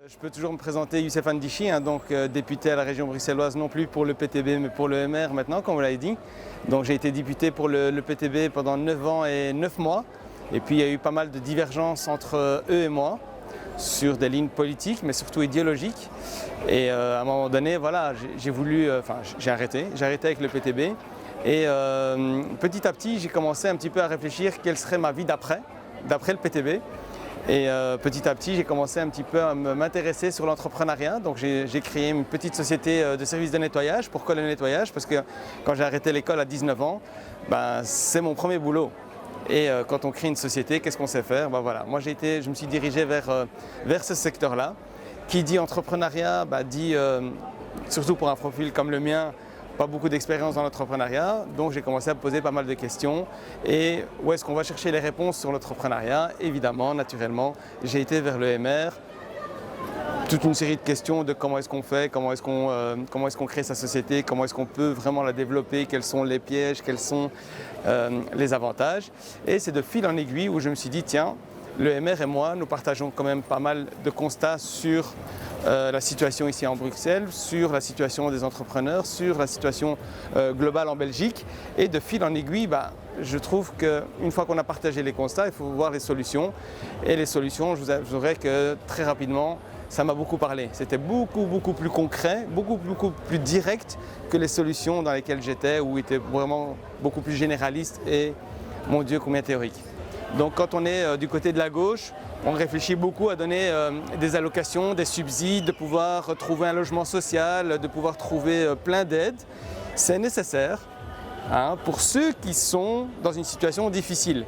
Je peux toujours me présenter Youssef Ndichy, donc député à la région bruxelloise, non plus pour le PTB mais pour le MR maintenant, comme vous l'avez dit. Donc j'ai été député pour le PTB pendant 9 ans et 9 mois. Et puis il y a eu pas mal de divergences entre eux et moi sur des lignes politiques, mais surtout idéologiques. Et à un moment donné, voilà, j'ai arrêté avec le PTB. Et petit à petit, j'ai commencé un petit peu à réfléchir quelle serait ma vie d'après le PTB. Et petit à petit, j'ai commencé un petit peu à m'intéresser sur l'entrepreneuriat. Donc j'ai créé une petite société de services de nettoyage pour Col Nettoyage, parce que quand j'ai arrêté l'école à 19 ans, c'est mon premier boulot. Et quand on crée une société, qu'est-ce qu'on sait faire? Voilà. Moi je me suis dirigé vers ce secteur-là. Qui dit entrepreneuriat, dit, surtout pour un profil comme le mien, pas beaucoup d'expérience dans l'entrepreneuriat, donc j'ai commencé à me poser pas mal de questions. Et où est-ce qu'on va chercher les réponses sur l'entrepreneuriat? Évidemment, naturellement, j'ai été vers le MR. Toute une série de questions de comment est-ce qu'on fait, comment est-ce qu'on crée sa société, comment est-ce qu'on peut vraiment la développer, quels sont les pièges, quels sont les avantages. Et c'est de fil en aiguille où je me suis dit, tiens, le MR et moi, nous partageons quand même pas mal de constats sur la situation ici en Bruxelles, sur la situation des entrepreneurs, sur la situation globale en Belgique. Et de fil en aiguille, je trouve qu'une fois qu'on a partagé les constats, il faut voir les solutions. Et les solutions, je vous avouerai que très rapidement, ça m'a beaucoup parlé. C'était beaucoup plus concret, beaucoup plus direct que les solutions dans lesquelles j'étais, où étaient vraiment beaucoup plus généralistes et, mon Dieu, combien théoriques. Donc quand on est du côté de la gauche, on réfléchit beaucoup à donner des allocations, des subsides, de pouvoir trouver un logement social, de pouvoir trouver plein d'aides. C'est nécessaire pour ceux qui sont dans une situation difficile.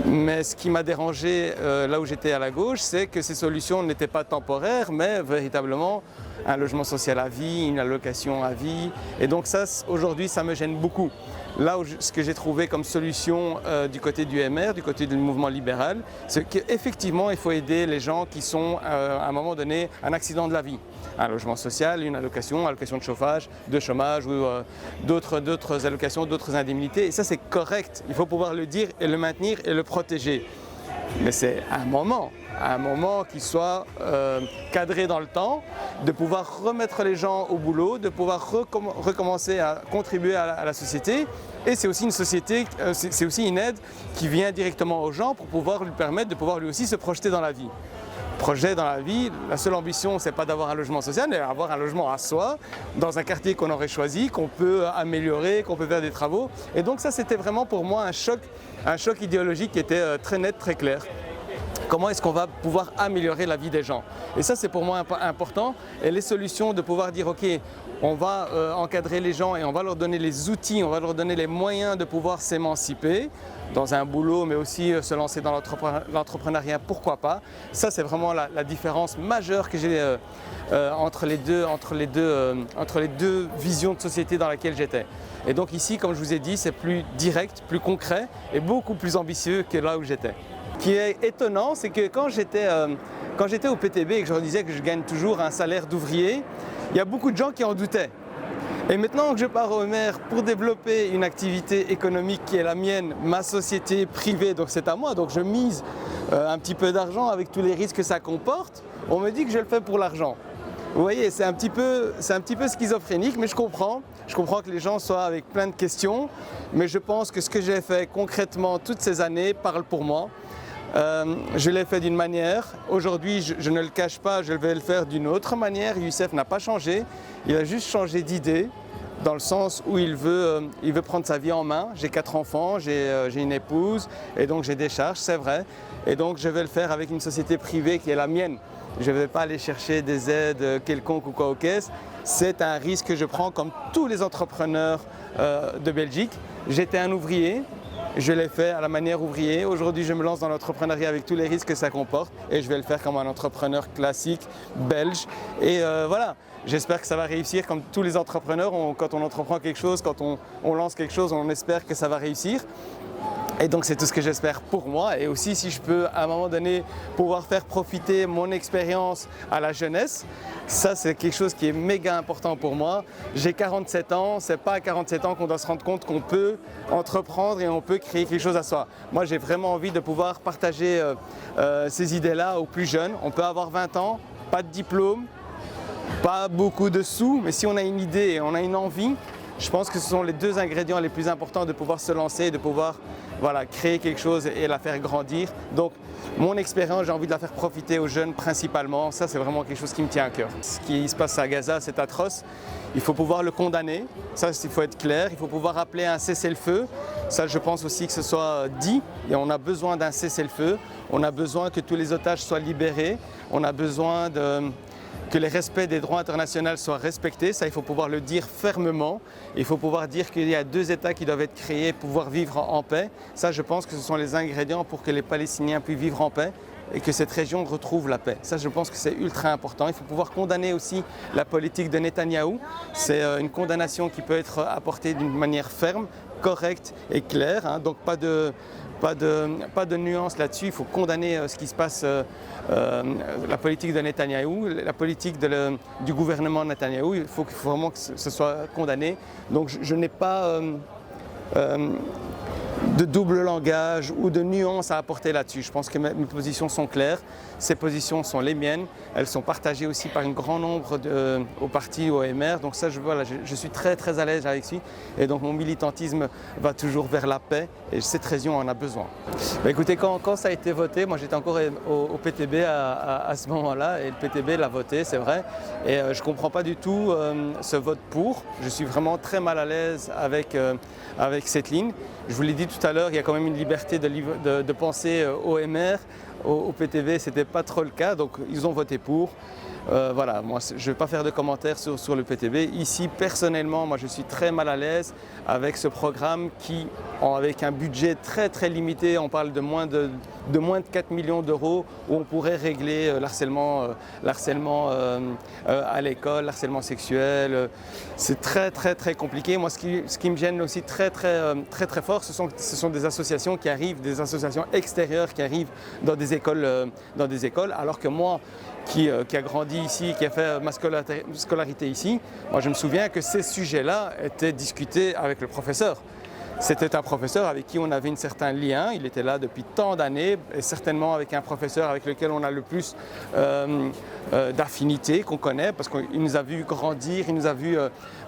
Mais ce qui m'a dérangé là où j'étais à la gauche, c'est que ces solutions n'étaient pas temporaires, mais véritablement un logement social à vie, une allocation à vie. Et donc ça, aujourd'hui, ça me gêne beaucoup. Là, ce que j'ai trouvé comme solution du côté du MR, du côté du mouvement libéral, c'est qu'effectivement, il faut aider les gens qui sont, à un moment donné, un accident de la vie. Un logement social, une allocation de chauffage, de chômage ou d'autres allocations, d'autres indemnités. Et ça, c'est correct. Il faut pouvoir le dire et le maintenir et le protéger. Mais c'est un moment qui soit cadré dans le temps, de pouvoir remettre les gens au boulot, de pouvoir recommencer à contribuer à la société. Et c'est aussi une société, c'est aussi une aide qui vient directement aux gens pour pouvoir lui permettre de pouvoir lui aussi se projeter dans la vie. Projet dans la vie, la seule ambition, c'est pas d'avoir un logement social, mais d'avoir un logement à soi, dans un quartier qu'on aurait choisi, qu'on peut améliorer, qu'on peut faire des travaux. Et donc ça, c'était vraiment pour moi un choc idéologique qui était très net, très clair. Comment est-ce qu'on va pouvoir améliorer la vie des gens? Et ça, c'est pour moi important. Et les solutions de pouvoir dire, OK, on va encadrer les gens et on va leur donner les outils, on va leur donner les moyens de pouvoir s'émanciper dans un boulot, mais aussi se lancer dans l'entrepreneuriat, pourquoi pas. Ça, c'est vraiment la différence majeure que j'ai entre les deux visions de société dans lesquelles j'étais. Et donc ici, comme je vous ai dit, c'est plus direct, plus concret et beaucoup plus ambitieux que là où j'étais. Ce qui est étonnant, c'est que quand j'étais au PTB et que je leur disais que je gagne toujours un salaire d'ouvrier, il y a beaucoup de gens qui en doutaient. Et maintenant que je pars au MR pour développer une activité économique qui est la mienne, ma société privée, donc c'est à moi, donc je mise un petit peu d'argent avec tous les risques que ça comporte, on me dit que je le fais pour l'argent. Vous voyez, c'est un petit peu schizophrénique, mais je comprends que les gens soient avec plein de questions, mais je pense que ce que j'ai fait concrètement toutes ces années parle pour moi. Je l'ai fait d'une manière, aujourd'hui je ne le cache pas, je vais le faire d'une autre manière. Youssef n'a pas changé, il a juste changé d'idée, dans le sens où il veut prendre sa vie en main. J'ai 4 enfants, j'ai une épouse et donc j'ai des charges, c'est vrai. Et donc je vais le faire avec une société privée qui est la mienne. Je ne vais pas aller chercher des aides quelconques ou quoi aux caisses. C'est un risque que je prends comme tous les entrepreneurs de Belgique. J'étais un ouvrier. Je l'ai fait à la manière ouvrier. Aujourd'hui, je me lance dans l'entrepreneuriat avec tous les risques que ça comporte et je vais le faire comme un entrepreneur classique, belge. Et voilà, j'espère que ça va réussir comme tous les entrepreneurs. Quand on entreprend quelque chose, quand on lance quelque chose, on espère que ça va réussir. Et donc c'est tout ce que j'espère pour moi et aussi si je peux à un moment donné pouvoir faire profiter mon expérience à la jeunesse, ça c'est quelque chose qui est méga important pour moi. J'ai 47 ans, c'est pas à 47 ans qu'on doit se rendre compte qu'on peut entreprendre et on peut créer quelque chose à soi. Moi j'ai vraiment envie de pouvoir partager ces idées-là aux plus jeunes. On peut avoir 20 ans, pas de diplôme, pas beaucoup de sous, mais si on a une idée et on a une envie, je pense que ce sont les deux ingrédients les plus importants de pouvoir se lancer, de pouvoir créer quelque chose et la faire grandir. Donc mon expérience, j'ai envie de la faire profiter aux jeunes principalement. Ça, c'est vraiment quelque chose qui me tient à cœur. Ce qui se passe à Gaza, c'est atroce. Il faut pouvoir le condamner. Ça, il faut être clair. Il faut pouvoir appeler un cessez-le-feu. Ça, je pense aussi que ce soit dit. Et on a besoin d'un cessez-le-feu. On a besoin que tous les otages soient libérés. On a besoin que les respects des droits internationaux soient respectés. Ça, il faut pouvoir le dire fermement. Il faut pouvoir dire qu'il y a deux États qui doivent être créés pour pouvoir vivre en paix. Ça, je pense que ce sont les ingrédients pour que les Palestiniens puissent vivre en paix et que cette région retrouve la paix. Ça, je pense que c'est ultra important. Il faut pouvoir condamner aussi la politique de Netanyahou. C'est une condamnation qui peut être apportée d'une manière ferme, correcte et claire. Hein. Donc pas de nuance là-dessus. Il faut condamner ce qui se passe, la politique de Netanyahou, la politique du gouvernement Netanyahou. Il faut vraiment que ce soit condamné. Donc je n'ai pas de double langage ou de nuance à apporter là-dessus. Je pense que mes positions sont claires. Ces positions sont les miennes. Elles sont partagées aussi par un grand nombre au parti, au MR. Donc ça, je suis très très à l'aise avec lui. Et donc mon militantisme va toujours vers la paix. Et cette région en a besoin. Écoutez, quand ça a été voté, moi j'étais encore au PTB à ce moment-là. Et le PTB l'a voté, c'est vrai. Et je ne comprends pas du tout ce vote pour. Je suis vraiment très mal à l'aise avec cette ligne. Je vous l'ai dit tout à l'heure, il y a quand même une liberté de penser au MR, au PTV, ce n'était pas trop le cas, donc ils ont voté pour. Voilà, moi je ne vais pas faire de commentaires sur le PTB. Ici, personnellement, moi je suis très mal à l'aise avec ce programme qui, avec un budget très très limité, on parle de moins de 4 millions d'euros, où on pourrait régler l'harcèlement à l'école, l'harcèlement sexuel. C'est très très très compliqué. Moi, ce qui me gêne aussi très fort, ce sont des associations qui arrivent, des associations extérieures qui arrivent dans des écoles, alors que moi, qui a grandi ici, qui a fait ma scolarité ici, moi je me souviens que ces sujets-là étaient discutés avec le professeur. C'était un professeur avec qui on avait un certain lien, il était là depuis tant d'années, et certainement avec un professeur avec lequel on a le plus d'affinité, qu'on connaît, parce qu'il nous a vu grandir, il nous a vu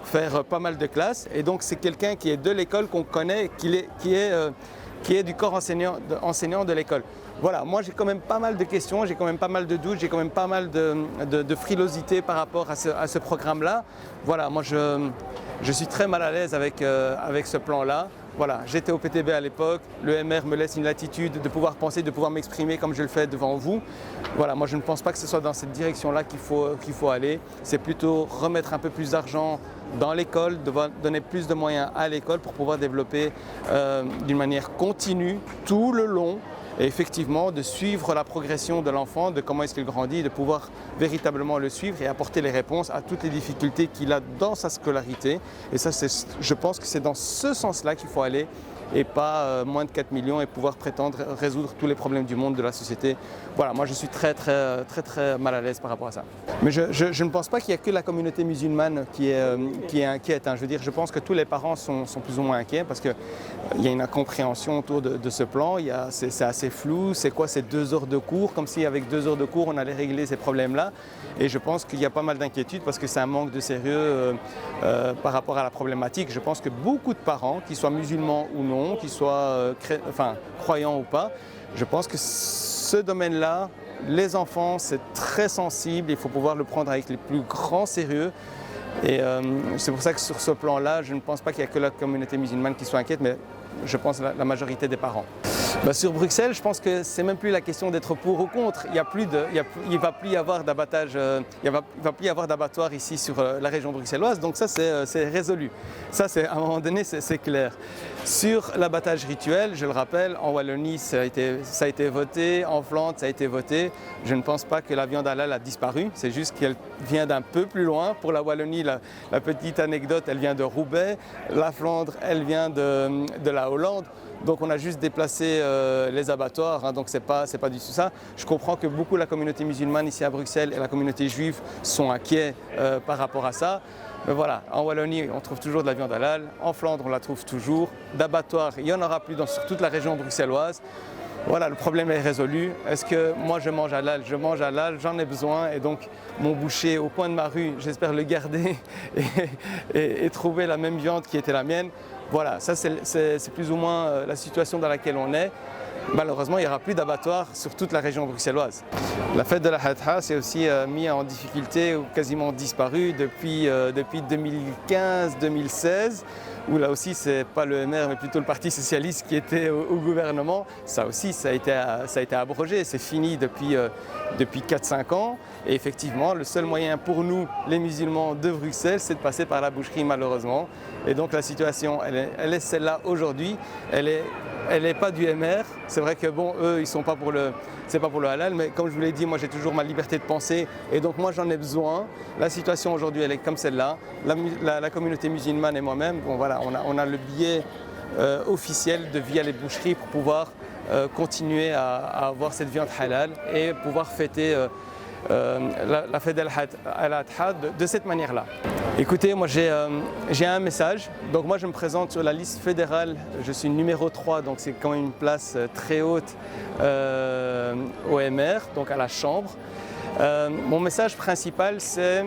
faire pas mal de classes, et donc c'est quelqu'un qui est de l'école, qu'on connaît, qui est du corps enseignant de l'école. Voilà, moi j'ai quand même pas mal de questions, j'ai quand même pas mal de doutes, j'ai quand même pas mal de frilosité par rapport à ce programme-là. Voilà, moi je suis très mal à l'aise avec ce plan-là. Voilà, j'étais au PTB à l'époque, le MR me laisse une latitude de pouvoir penser, de pouvoir m'exprimer comme je le fais devant vous. Voilà, moi je ne pense pas que ce soit dans cette direction-là qu'il faut aller. C'est plutôt remettre un peu plus d'argent dans l'école, donner plus de moyens à l'école pour pouvoir développer d'une manière continue, tout le long, et effectivement de suivre la progression de l'enfant, de comment est-ce qu'il grandit, de pouvoir véritablement le suivre et apporter les réponses à toutes les difficultés qu'il a dans sa scolarité. Et ça, je pense que c'est dans ce sens-là qu'il faut aller et pas moins de 4 millions et pouvoir prétendre résoudre tous les problèmes du monde, de la société. Voilà, moi je suis très mal à l'aise par rapport à ça. Mais je ne pense pas qu'il y a que la communauté musulmane qui est inquiète. Hein. Je veux dire, je pense que tous les parents sont plus ou moins inquiets parce qu'il y a une incompréhension autour de ce plan. C'est assez flou. C'est quoi ces 2 heures de cours? Comme si avec 2 heures de cours, on allait régler ces problèmes-là. Et je pense qu'il y a pas mal d'inquiétudes parce que c'est un manque de sérieux par rapport à la problématique. Je pense que beaucoup de parents, qu'ils soient musulmans ou non, qu'ils soient croyants ou pas, je pense que ce domaine-là, les enfants, c'est très sensible, il faut pouvoir le prendre avec les plus grands sérieux. Et c'est pour ça que sur ce plan-là, je ne pense pas qu'il n'y a que la communauté musulmane qui soit inquiète, mais je pense la majorité des parents. Sur Bruxelles, je pense que c'est même plus la question d'être pour ou contre. Il ne va plus y avoir d'abattage, il va plus y avoir d'abattoir ici sur la région bruxelloise, donc ça c'est résolu. Ça, à un moment donné, c'est clair. Sur l'abattage rituel, je le rappelle, en Wallonie, ça a été voté, en Flandre, ça a été voté. Je ne pense pas que la viande halal a disparu, c'est juste qu'elle vient d'un peu plus loin. Pour la Wallonie, la petite anecdote, elle vient de Roubaix. La Flandre, elle vient de la Hollande. Donc on a juste déplacé les abattoirs, hein, donc c'est pas du tout ça. Je comprends que beaucoup de la communauté musulmane ici à Bruxelles et la communauté juive sont inquiets par rapport à ça. Mais voilà, en Wallonie, on trouve toujours de la viande halal. En Flandre, on la trouve toujours. D'abattoirs, il n'y en aura plus sur toute la région bruxelloise. voilà, le problème est résolu. Est-ce que moi je mange halal? Je mange halal, j'en ai besoin et donc mon boucher au coin de ma rue, j'espère le garder et trouver la même viande qui était la mienne. Voilà, ça c'est plus ou moins la situation dans laquelle on est. Malheureusement, il n'y aura plus d'abattoirs sur toute la région bruxelloise. La fête de la Hadha s'est aussi mise en difficulté ou quasiment disparue depuis 2015-2016, où là aussi, ce n'est pas le MR, mais plutôt le Parti socialiste qui était au gouvernement. Ça aussi, ça a été abrogé, c'est fini depuis 4-5 ans. Et effectivement, le seul moyen pour nous, les musulmans de Bruxelles, c'est de passer par la boucherie, malheureusement. Et donc la situation, elle est celle-là aujourd'hui. Elle n'est pas du MR. C'est vrai que bon, eux, c'est pas pour le halal, mais comme je vous l'ai dit, moi j'ai toujours ma liberté de penser et donc moi j'en ai besoin. La situation aujourd'hui, elle est comme celle-là. La communauté musulmane et moi-même, bon voilà, on a le biais officiel de via les boucheries pour pouvoir continuer à avoir cette viande halal et pouvoir fêter la fête al-Adha de cette manière-là. Écoutez, moi j'ai un message. Donc moi je me présente sur la liste fédérale, je suis numéro 3, donc c'est quand même une place très haute au MR, donc à la Chambre. Mon message principal c'est: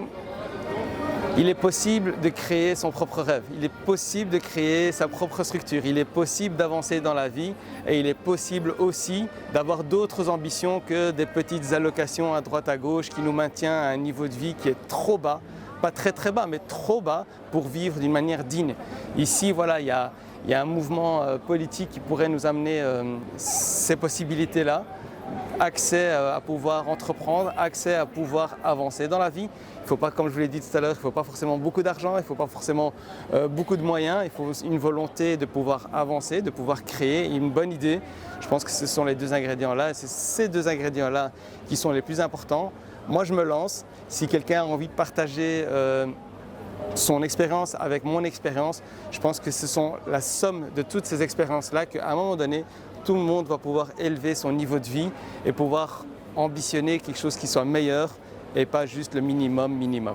il est possible de créer son propre rêve, il est possible de créer sa propre structure, il est possible d'avancer dans la vie et il est possible aussi d'avoir d'autres ambitions que des petites allocations à droite à gauche qui nous maintient à un niveau de vie qui est trop bas, pas très très bas mais trop bas pour vivre d'une manière digne. Ici voilà, il y a un mouvement politique qui pourrait nous amener ces possibilités-là. Accès à pouvoir entreprendre, accès à pouvoir avancer dans la vie. Il ne faut pas, comme je vous l'ai dit tout à l'heure, il ne faut pas forcément beaucoup d'argent, il ne faut pas forcément beaucoup de moyens, il faut une volonté de pouvoir avancer, de pouvoir créer une bonne idée. Je pense que ce sont les deux ingrédients-là, et c'est ces deux ingrédients-là qui sont les plus importants. Moi je me lance, si quelqu'un a envie de partager son expérience avec mon expérience, je pense que ce sont la somme de toutes ces expériences-là qu'à un moment donné, tout le monde va pouvoir élever son niveau de vie et pouvoir ambitionner quelque chose qui soit meilleur et pas juste le minimum.